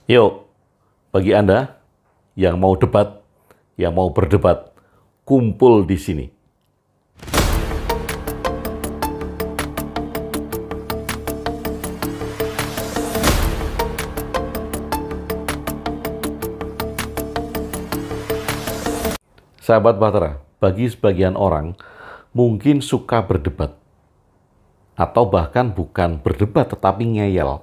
Yuk, bagi Anda yang mau debat, yang mau berdebat, kumpul di sini. Sahabat Bahtera, bagi sebagian orang mungkin suka berdebat. Atau bahkan bukan berdebat tetapi ngeyel.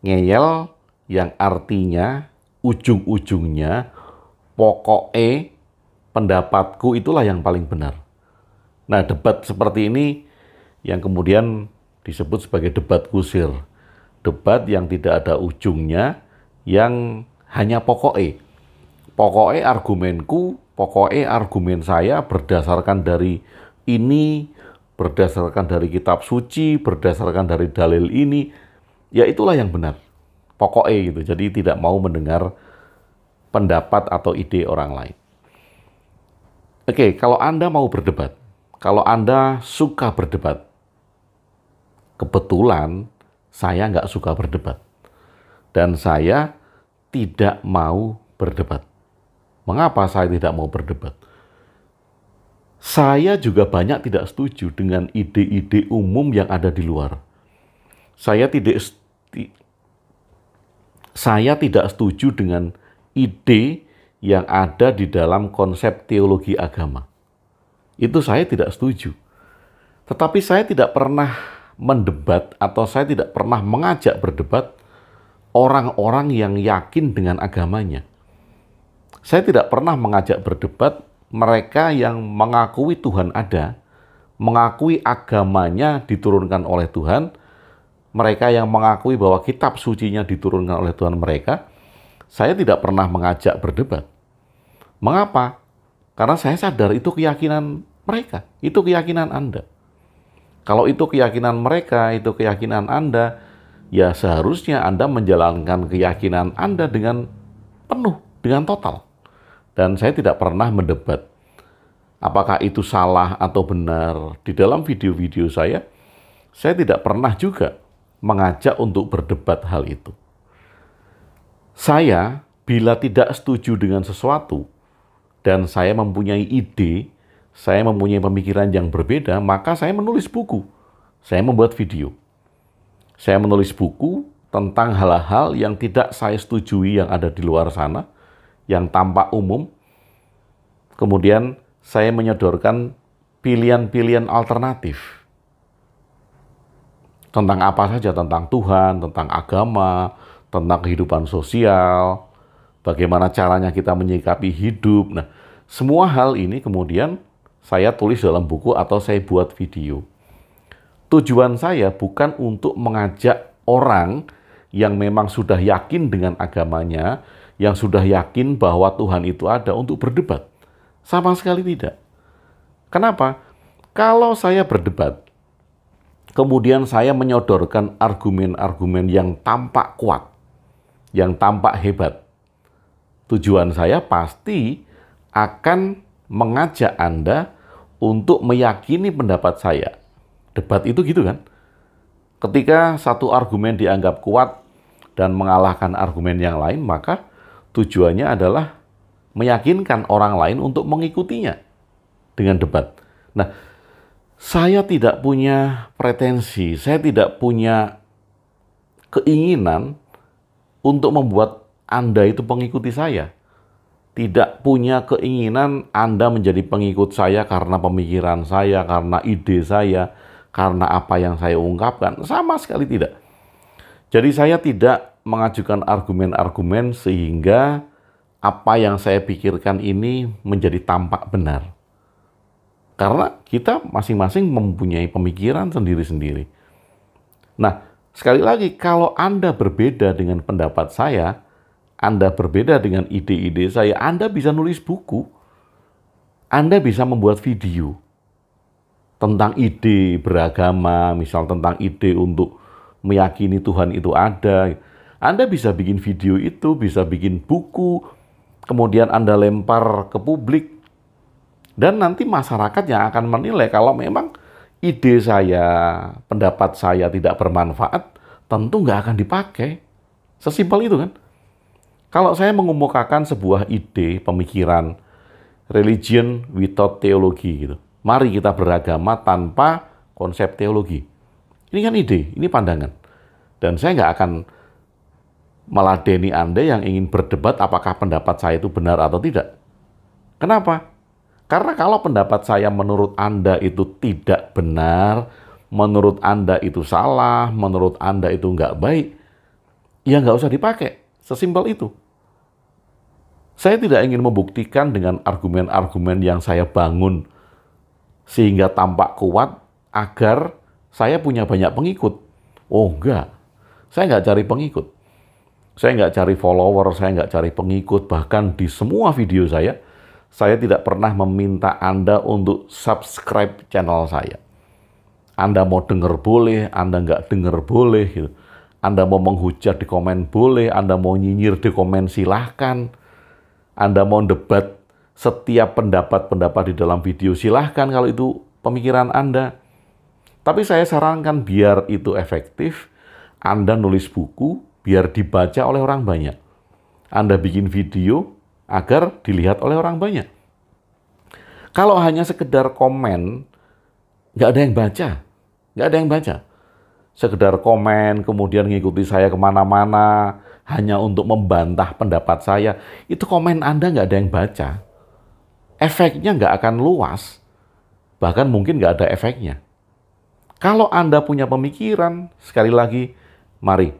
Ngeyel yang artinya ujung-ujungnya pokoknya pendapatku itulah yang paling benar. Nah, debat seperti ini yang kemudian disebut sebagai debat kusir. Debat yang tidak ada ujungnya, yang hanya pokoknya. Pokoknya argumenku, pokoknya argumen saya berdasarkan dari ini, berdasarkan dari kitab suci, berdasarkan dari dalil ini, ya itulah yang benar. Pokoknya gitu. Jadi tidak mau mendengar pendapat atau ide orang lain. Oke, kalau Anda mau berdebat, kalau Anda suka berdebat, kebetulan saya nggak suka berdebat. Dan saya tidak mau berdebat. Mengapa saya tidak mau berdebat? Saya juga banyak tidak setuju dengan ide-ide umum yang ada di luar. Saya tidak setuju dengan ide yang ada di dalam konsep teologi agama. Itu saya tidak setuju. Tetapi saya tidak pernah mendebat atau saya tidak pernah mengajak berdebat orang-orang yang yakin dengan agamanya. Saya tidak pernah mengajak berdebat mereka yang mengakui Tuhan ada, mengakui agamanya diturunkan oleh Tuhan, mereka yang mengakui bahwa kitab sucinya diturunkan oleh Tuhan mereka. Saya tidak pernah mengajak berdebat. Mengapa? Karena saya sadar itu keyakinan mereka, itu keyakinan Anda. Kalau itu keyakinan mereka, itu keyakinan Anda, ya seharusnya Anda menjalankan keyakinan Anda dengan penuh, dengan total. Dan saya tidak pernah mendebat apakah itu salah atau benar. Di dalam video-video saya tidak pernah juga mengajak untuk berdebat hal itu. Saya bila tidak setuju dengan sesuatu dan saya mempunyai ide, saya mempunyai pemikiran yang berbeda, maka saya menulis buku. Saya membuat video. Saya menulis buku tentang hal-hal yang tidak saya setujui yang ada di luar sana, yang tampak umum. Kemudian saya menyodorkan pilihan-pilihan alternatif. Tentang apa saja, tentang Tuhan, tentang agama, tentang kehidupan sosial, bagaimana caranya kita menyikapi hidup. Nah, semua hal ini kemudian saya tulis dalam buku atau saya buat video. Tujuan saya bukan untuk mengajak orang yang memang sudah yakin dengan agamanya, yang sudah yakin bahwa Tuhan itu ada untuk berdebat. Sama sekali tidak. Kenapa? Kalau saya berdebat, kemudian saya menyodorkan argumen-argumen yang tampak kuat, yang tampak hebat, tujuan saya pasti akan mengajak Anda untuk meyakini pendapat saya. Debat itu gitu kan? Ketika satu argumen dianggap kuat dan mengalahkan argumen yang lain, maka tujuannya adalah meyakinkan orang lain untuk mengikutinya dengan debat. Nah, saya tidak punya pretensi, saya tidak punya keinginan untuk membuat Anda itu pengikuti saya. Tidak punya keinginan Anda menjadi pengikut saya karena pemikiran saya, karena ide saya, karena apa yang saya ungkapkan. Sama sekali tidak. Jadi saya tidak mengajukan argumen-argumen sehingga apa yang saya pikirkan ini menjadi tampak benar. Karena kita masing-masing mempunyai pemikiran sendiri-sendiri. Nah, sekali lagi, kalau Anda berbeda dengan pendapat saya, Anda berbeda dengan ide-ide saya, Anda bisa nulis buku, Anda bisa membuat video tentang ide beragama, misal tentang ide untuk meyakini Tuhan itu ada. Anda bisa bikin video itu, bisa bikin buku, kemudian Anda lempar ke publik, dan nanti masyarakat yang akan menilai. Kalau memang ide saya, pendapat saya tidak bermanfaat, tentu nggak akan dipakai. Sesimpel itu kan. Kalau saya mengemukakan sebuah ide, pemikiran, religion without theology gitu. Mari kita beragama tanpa konsep teologi. Ini kan ide, ini pandangan. Dan saya nggak akan meladeni Anda yang ingin berdebat apakah pendapat saya itu benar atau tidak. Kenapa? Karena kalau pendapat saya menurut Anda itu tidak benar, menurut Anda itu salah, menurut Anda itu nggak baik, ya nggak usah dipakai. Sesimpel itu. Saya tidak ingin membuktikan dengan argumen-argumen yang saya bangun sehingga tampak kuat agar saya punya banyak pengikut. Oh enggak, saya nggak cari pengikut. Saya nggak cari follower, saya nggak cari pengikut. Bahkan di semua video saya tidak pernah meminta Anda untuk subscribe channel saya. Anda mau dengar boleh, Anda nggak dengar boleh. Gitu. Anda mau menghujat di komen boleh, Anda mau nyinyir di komen silahkan. Anda mau debat setiap pendapat-pendapat di dalam video, silahkan kalau itu pemikiran Anda. Tapi saya sarankan biar itu efektif, Anda nulis buku biar dibaca oleh orang banyak. Anda bikin video agar dilihat oleh orang banyak. Kalau hanya sekedar komen, nggak ada yang baca. Nggak ada yang baca. Sekedar komen, kemudian ngikuti saya kemana-mana, hanya untuk membantah pendapat saya, itu komen Anda nggak ada yang baca. Efeknya nggak akan luas, bahkan mungkin nggak ada efeknya. Kalau Anda punya pemikiran, sekali lagi, mari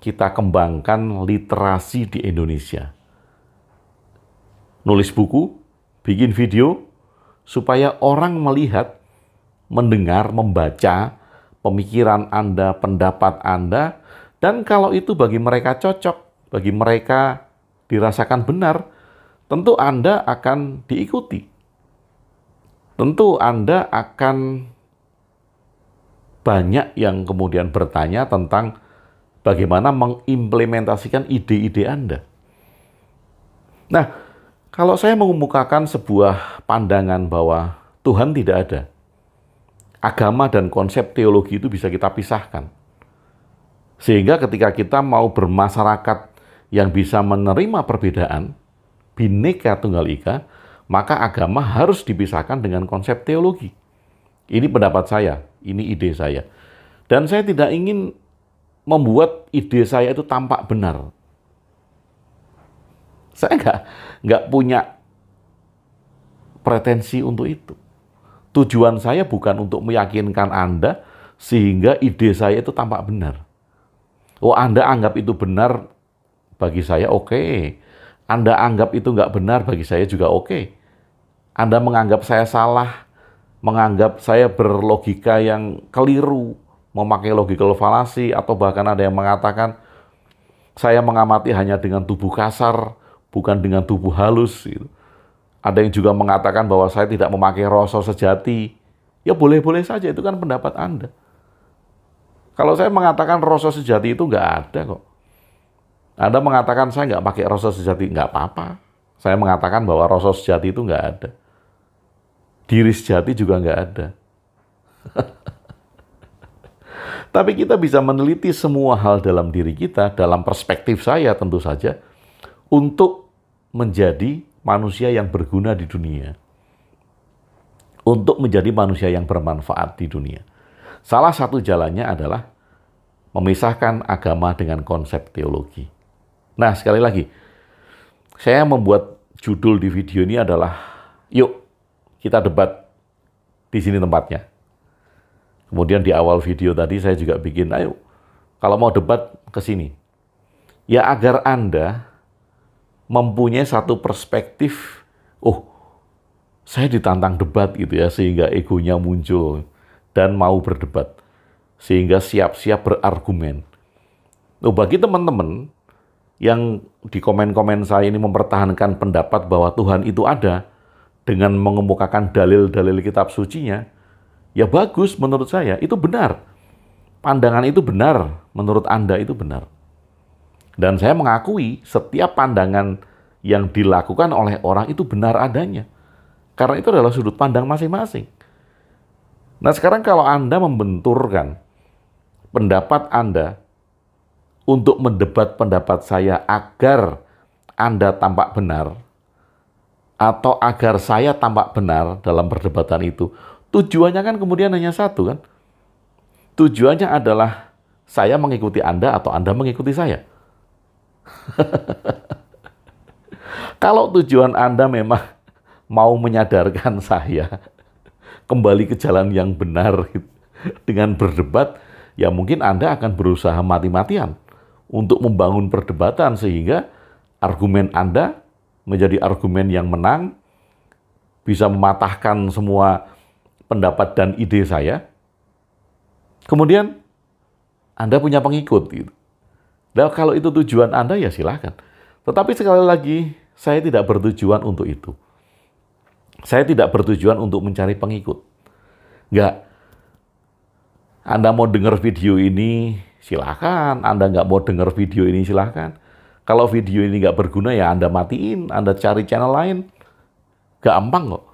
kita kembangkan literasi di Indonesia. Nulis buku, bikin video, supaya orang melihat, mendengar, membaca pemikiran Anda, pendapat Anda, dan kalau itu bagi mereka cocok, bagi mereka dirasakan benar, tentu Anda akan diikuti. Tentu Anda akan banyak yang kemudian bertanya tentang bagaimana mengimplementasikan ide-ide Anda. Nah, kalau saya mengemukakan sebuah pandangan bahwa Tuhan tidak ada, agama dan konsep teologi itu bisa kita pisahkan. Sehingga ketika kita mau bermasyarakat yang bisa menerima perbedaan, Bhinneka Tunggal Ika, maka agama harus dipisahkan dengan konsep teologi. Ini pendapat saya, ini ide saya. Dan saya tidak ingin membuat ide saya itu tampak benar. Saya nggak punya pretensi untuk itu. Tujuan saya bukan untuk meyakinkan Anda sehingga ide saya itu tampak benar. Oh, Anda anggap itu benar, bagi saya oke. Anda anggap itu nggak benar, bagi saya juga oke. Anda menganggap saya salah, menganggap saya berlogika yang keliru, memakai logical fallacy, atau bahkan ada yang mengatakan saya mengamati hanya dengan tubuh kasar, bukan dengan tubuh halus. Gitu. Ada yang juga mengatakan bahwa saya tidak memakai rasa sejati. Ya boleh-boleh saja, itu kan pendapat Anda. Kalau saya mengatakan rasa sejati itu nggak ada kok. Anda mengatakan saya nggak pakai rasa sejati, nggak apa-apa. Saya mengatakan bahwa rasa sejati itu nggak ada. Diri sejati juga nggak ada. Tapi kita bisa meneliti semua hal dalam diri kita, dalam perspektif saya tentu saja, untuk menjadi manusia yang berguna di dunia. Untuk menjadi manusia yang bermanfaat di dunia. Salah satu jalannya adalah memisahkan agama dengan konsep teologi. Nah, sekali lagi, saya membuat judul di video ini adalah, yuk kita debat, di sini tempatnya. Kemudian di awal video tadi saya juga bikin, ayo kalau mau debat ke sini. Ya agar Anda mempunyai satu perspektif, oh saya ditantang debat gitu ya, sehingga egonya muncul dan mau berdebat. Sehingga siap-siap berargumen. Loh, bagi teman-teman yang di komen-komen saya ini mempertahankan pendapat bahwa Tuhan itu ada dengan mengemukakan dalil-dalil kitab sucinya, ya bagus menurut saya, itu benar. Pandangan itu benar, menurut Anda itu benar. Dan saya mengakui setiap pandangan yang dilakukan oleh orang itu benar adanya. Karena itu adalah sudut pandang masing-masing. Nah sekarang kalau Anda membenturkan pendapat Anda untuk mendebat pendapat saya agar Anda tampak benar, atau agar saya tampak benar dalam perdebatan itu, tujuannya kan kemudian hanya satu kan? Tujuannya adalah saya mengikuti Anda atau Anda mengikuti saya. Kalau tujuan Anda memang mau menyadarkan saya kembali ke jalan yang benar gitu, dengan berdebat, ya mungkin Anda akan berusaha mati-matian untuk membangun perdebatan sehingga argumen Anda menjadi argumen yang menang, bisa mematahkan semua pendapat dan ide saya. Kemudian Anda punya pengikut gitu. Nah, kalau itu tujuan Anda ya silakan. Tetapi sekali lagi, saya tidak bertujuan untuk itu. Saya tidak bertujuan untuk mencari pengikut. Enggak. Anda mau dengar video ini, silakan. Anda nggak mau dengar video ini, silakan. Kalau video ini nggak berguna, ya Anda matiin. Anda cari channel lain. Gampang kok.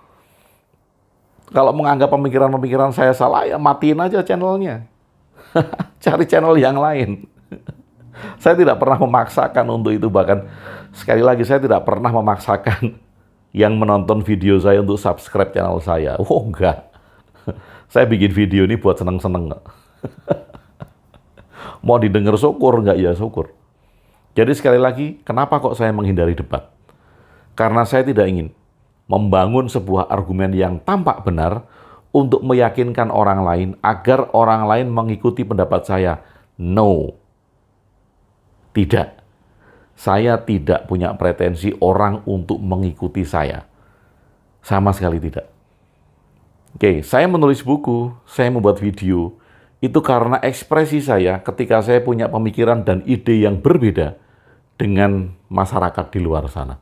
Kalau menganggap pemikiran-pemikiran saya salah, ya matiin aja channelnya. Cari channel yang lain. Saya tidak pernah memaksakan untuk itu. Bahkan sekali lagi saya tidak pernah memaksakan yang menonton video saya untuk subscribe channel saya. Oh enggak. Saya bikin video ini buat seneng-seneng. Mau didengar syukur enggak ya syukur. Jadi sekali lagi, kenapa kok saya menghindari debat? Karena saya tidak ingin membangun sebuah argumen yang tampak benar untuk meyakinkan orang lain agar orang lain mengikuti pendapat saya. No. Tidak. Saya tidak punya pretensi orang untuk mengikuti saya. Sama sekali tidak. Oke, saya menulis buku, saya membuat video, itu karena ekspresi saya ketika saya punya pemikiran dan ide yang berbeda dengan masyarakat di luar sana.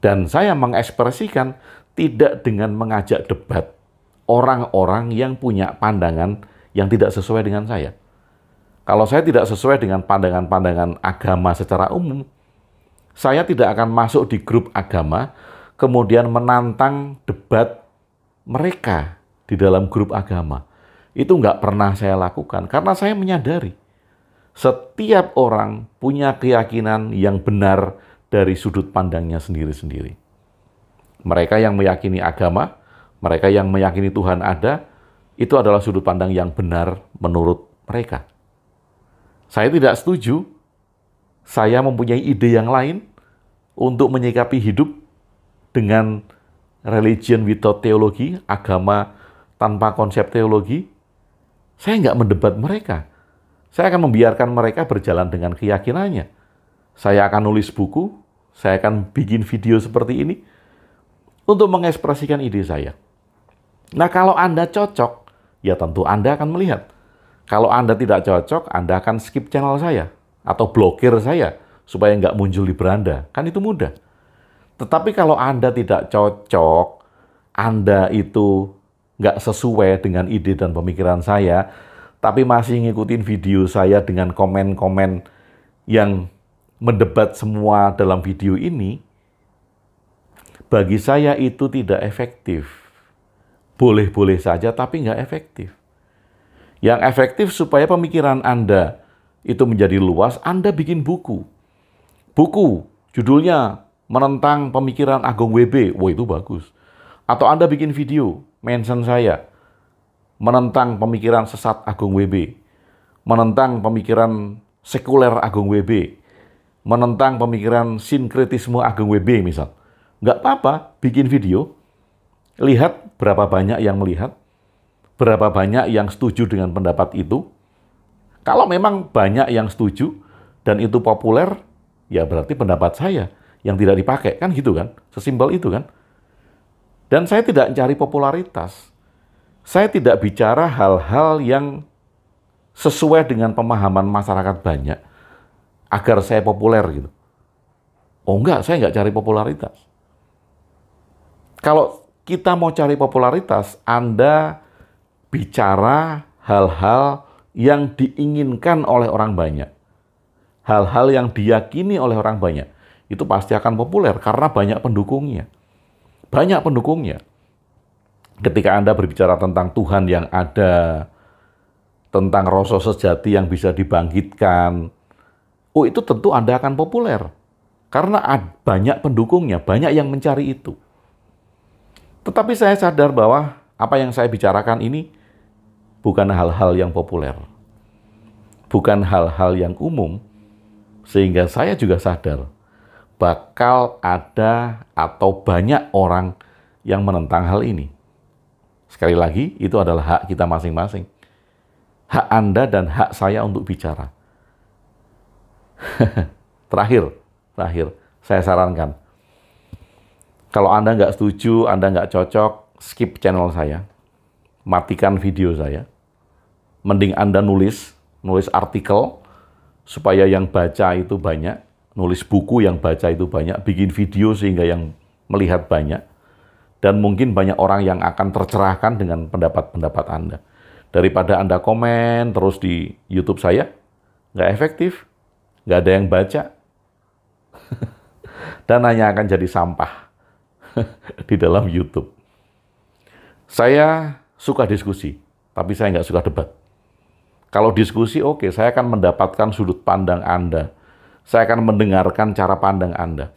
Dan saya mengekspresikan tidak dengan mengajak debat orang-orang yang punya pandangan yang tidak sesuai dengan saya. Kalau saya tidak sesuai dengan pandangan-pandangan agama secara umum, saya tidak akan masuk di grup agama, kemudian menantang debat mereka di dalam grup agama. Itu nggak pernah saya lakukan, karena saya menyadari setiap orang punya keyakinan yang benar dari sudut pandangnya sendiri-sendiri. Mereka yang meyakini agama, mereka yang meyakini Tuhan ada, itu adalah sudut pandang yang benar menurut mereka. Saya tidak setuju, saya mempunyai ide yang lain untuk menyikapi hidup dengan religion without teologi, agama tanpa konsep teologi. Saya nggak mendebat mereka. Saya akan membiarkan mereka berjalan dengan keyakinannya. Saya akan nulis buku, saya akan bikin video seperti ini untuk mengekspresikan ide saya. Nah, kalau Anda cocok, ya tentu Anda akan melihat. Kalau Anda tidak cocok, Anda akan skip channel saya atau blokir saya supaya nggak muncul di beranda. Kan itu mudah. Tetapi kalau Anda tidak cocok, Anda itu nggak sesuai dengan ide dan pemikiran saya, tapi masih ngikutin video saya dengan komen-komen yang mendebat semua dalam video ini, bagi saya itu tidak efektif. Boleh-boleh saja, tapi nggak efektif. Yang efektif supaya pemikiran Anda itu menjadi luas, Anda bikin buku. Buku, judulnya menentang pemikiran Agung WB. Wah, itu bagus. Atau Anda bikin video, mention saya, menentang pemikiran sesat Agung WB, menentang pemikiran sekuler Agung WB, menentang pemikiran sinkretisme Agung WB misal. Nggak apa-apa, bikin video, lihat berapa banyak yang melihat, berapa banyak yang setuju dengan pendapat itu. Kalau memang banyak yang setuju dan itu populer, ya berarti pendapat saya yang tidak dipakai, kan gitu kan? Sesimpel itu kan? Dan saya tidak mencari popularitas. Saya tidak bicara hal-hal yang sesuai dengan pemahaman masyarakat banyak agar saya populer gitu. Oh enggak, saya nggak cari popularitas. Kalau kita mau cari popularitas, Anda bicara hal-hal yang diinginkan oleh orang banyak. Hal-hal yang diyakini oleh orang banyak. Itu pasti akan populer karena banyak pendukungnya. Banyak pendukungnya. Ketika Anda berbicara tentang Tuhan yang ada, tentang rasa sejati yang bisa dibangkitkan, oh itu tentu Anda akan populer. Karena banyak pendukungnya, banyak yang mencari itu. Tetapi saya sadar bahwa apa yang saya bicarakan ini bukan hal-hal yang populer. Bukan hal-hal yang umum, sehingga saya juga sadar bakal ada atau banyak orang yang menentang hal ini. Sekali lagi, itu adalah hak kita masing-masing. Hak Anda dan hak saya untuk bicara. Terakhir, saya sarankan. Kalau Anda nggak setuju, Anda nggak cocok, skip channel saya. Matikan video saya. Mending Anda nulis artikel, supaya yang baca itu banyak. Nulis buku yang baca itu banyak. Bikin video sehingga yang melihat banyak. Dan mungkin banyak orang yang akan tercerahkan dengan pendapat-pendapat Anda. Daripada Anda komen terus di YouTube saya, nggak efektif, nggak ada yang baca, dan hanya akan jadi sampah di dalam YouTube. Saya suka diskusi, tapi saya nggak suka debat. Kalau diskusi, oke, saya akan mendapatkan sudut pandang Anda. Saya akan mendengarkan cara pandang Anda.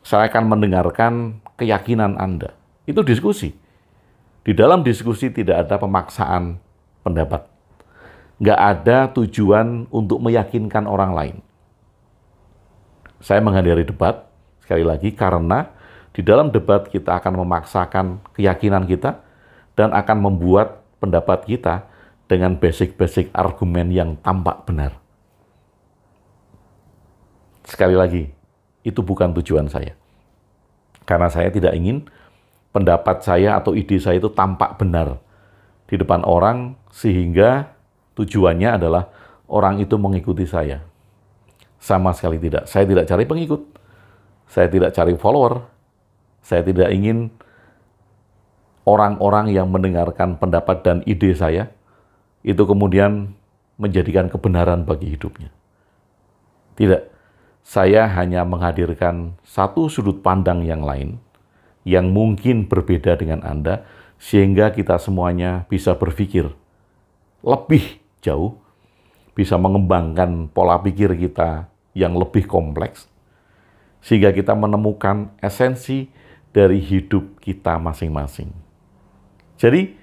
Saya akan mendengarkan keyakinan Anda. Itu diskusi. Di dalam diskusi tidak ada pemaksaan pendapat. Nggak ada tujuan untuk meyakinkan orang lain. Saya menghadiri debat, sekali lagi, karena di dalam debat kita akan memaksakan keyakinan kita dan akan membuat pendapat kita dengan basic-basic argumen yang tampak benar. Sekali lagi, itu bukan tujuan saya. Karena saya tidak ingin pendapat saya atau ide saya itu tampak benar di depan orang, sehingga tujuannya adalah orang itu mengikuti saya. Sama sekali tidak. Saya tidak cari pengikut. Saya tidak cari follower. Saya tidak ingin orang-orang yang mendengarkan pendapat dan ide saya itu kemudian menjadikan kebenaran bagi hidupnya. Tidak. Saya hanya menghadirkan satu sudut pandang yang lain yang mungkin berbeda dengan Anda, sehingga kita semuanya bisa berpikir lebih jauh, bisa mengembangkan pola pikir kita yang lebih kompleks, sehingga kita menemukan esensi dari hidup kita masing-masing. Jadi,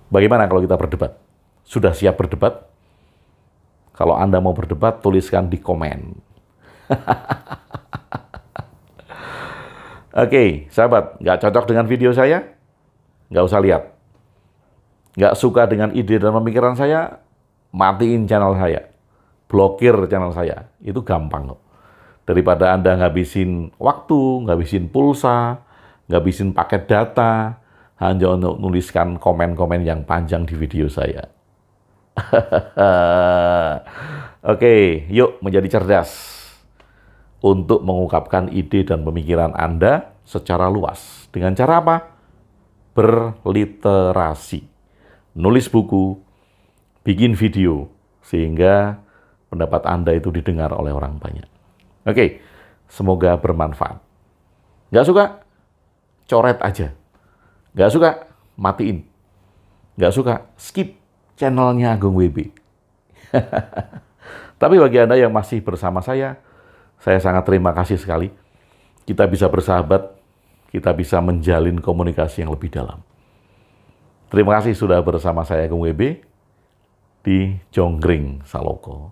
bagaimana kalau kita berdebat? Sudah siap berdebat? Kalau Anda mau berdebat, tuliskan di komen. Oke, sahabat, nggak cocok dengan video saya? Nggak usah lihat. Nggak suka dengan ide dan pemikiran saya? Matiin channel saya. Blokir channel saya. Itu gampang kok. Daripada Anda ngabisin waktu, ngabisin pulsa, ngabisin paket data, hanya untuk nuliskan komen-komen yang panjang di video saya. Oke, yuk menjadi cerdas untuk mengungkapkan ide dan pemikiran Anda secara luas. Dengan cara apa? Berliterasi. Nulis buku, bikin video, sehingga pendapat Anda itu didengar oleh orang banyak. Oke, semoga bermanfaat. Nggak suka? Coret aja. Nggak suka? Matiin. Nggak suka? Skip channelnya Agung WB. Tapi bagi Anda yang masih bersama saya sangat terima kasih sekali. Kita bisa bersahabat, kita bisa menjalin komunikasi yang lebih dalam. Terima kasih sudah bersama saya Agung WB di Jonggring Saloko.